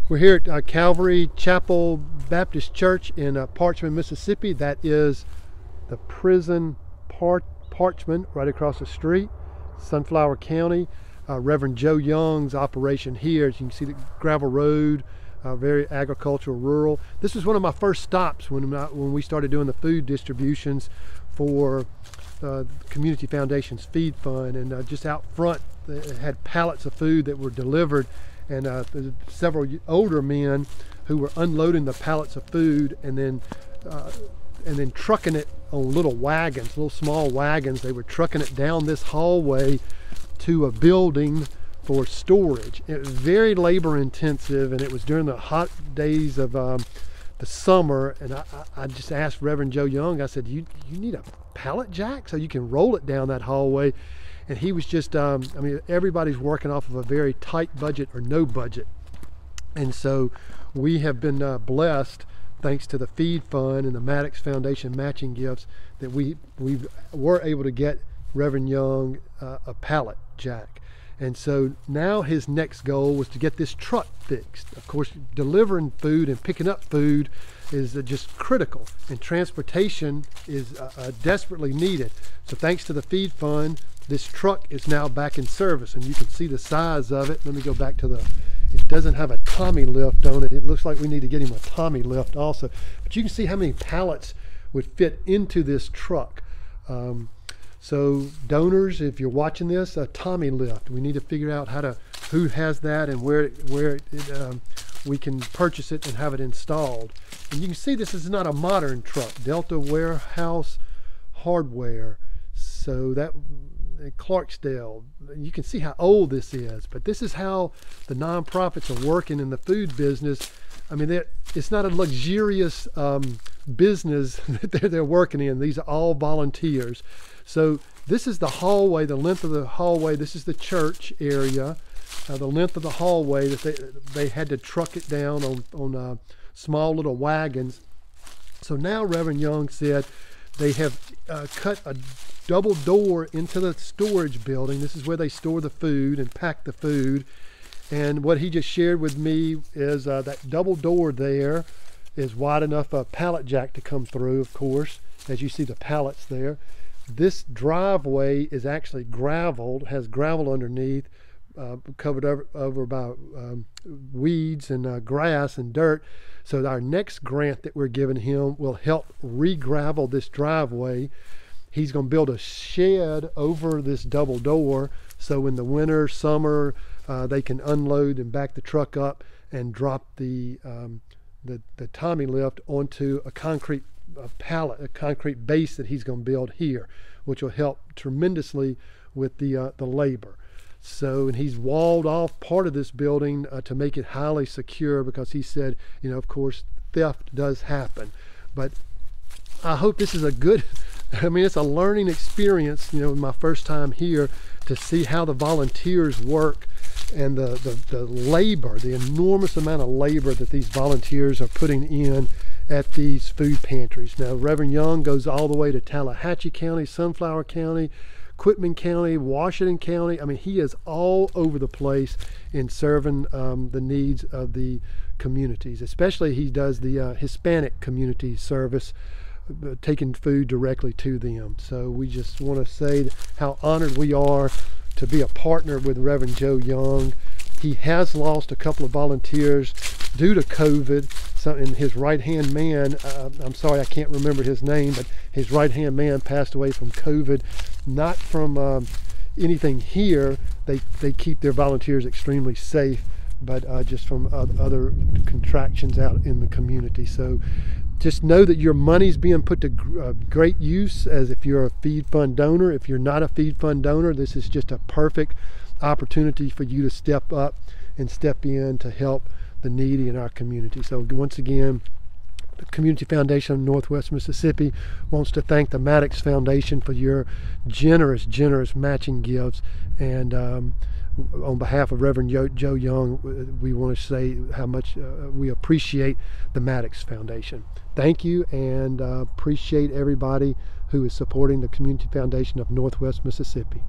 We're here at Calvary Chapel Baptist Church in Parchman, Mississippi. That is the prison Parchman right across the street, Sunflower County. Reverend Joe Young's operation here. As you can see, the gravel road, very agricultural, rural. This was one of my first stops when we started doing the food distributions for the Community Foundation's Feed Fund. And just out front, they had pallets of food that were delivered, and several older men who were unloading the pallets of food and then trucking it on little wagons, little small wagons. They were trucking it down this hallway to a building for storage. It was very labor intensive, and it was during the hot days of the summer. And I just asked Reverend Joe Young, I said, you need a pallet jack so you can roll it down that hallway? And he was just, I mean, everybody's working off of a very tight budget or no budget. And so we have been blessed, thanks to the Feed Fund and the Maddox Foundation matching gifts, that we were able to get Reverend Young a pallet jack. And so now his next goal was to get this truck fixed. Of course, delivering food and picking up food is just critical, and transportation is desperately needed. So thanks to the Feed Fund, this truck is now back in service, and you can see the size of it. Let me go back to it doesn't have a Tommy lift on it. It looks like we need to get him a Tommy lift also. But you can see how many pallets would fit into this truck. So donors, if you're watching this, a Tommy lift. We need to figure out who has that and where we can purchase it and have it installed. And you can see this is not a modern truck. Delta Warehouse Hardware. So that Clarksdale, you can see how old this is, but this is how the nonprofits are working in the food business. I mean, it's not a luxurious business that they're working in. These are all volunteers. So this is the hallway, the length of the hallway. This is the church area, the length of the hallway that they had to truck it down on small little wagons. So now Reverend Young said they have cut a double door into the storage building. This is where they store the food and pack the food. And what he just shared with me is that double door there is wide enough for a pallet jack to come through, of course, as you see the pallets there. This driveway is actually graveled, has gravel underneath, covered over by weeds and grass and dirt. So our next grant that we're giving him will help re-gravel this driveway. He's going to build a shed over this double door, so in the winter, summer, they can unload and back the truck up and drop the Tommy lift onto a concrete pallet, a concrete base that he's going to build here, which will help tremendously with the labor. So, and he's walled off part of this building to make it highly secure, because he said, you know, of course, theft does happen. But I hope this is a good, I mean, it's a learning experience, you know, my first time here, to see how the volunteers work and the labor, the enormous amount of labor that these volunteers are putting in at these food pantries. Now, Reverend Young goes all the way to Tallahatchie County, Sunflower County, Quitman County, Washington County. I mean, he is all over the place in serving the needs of the communities. Especially he does the Hispanic community service, taking food directly to them. So we just want to say how honored we are to be a partner with Reverend Joe Young. He has lost a couple of volunteers due to COVID. So, and his right-hand man, I'm sorry I can't remember his name, but his right-hand man passed away from COVID, not from anything here. They keep their volunteers extremely safe, but just from other contractions out in the community. So just know that your money's being put to great use, as if you're a Feed Fund donor. If you're not a Feed Fund donor, this is just a perfect opportunity for you to step up and step in to help the needy in our community. So once again, the Community Foundation of Northwest Mississippi wants to thank the Maddox Foundation for your generous matching gifts. And on behalf of Reverend Joe Young, we want to say how much we appreciate the Maddox Foundation. Thank you, and appreciate everybody who is supporting the Community Foundation of Northwest Mississippi.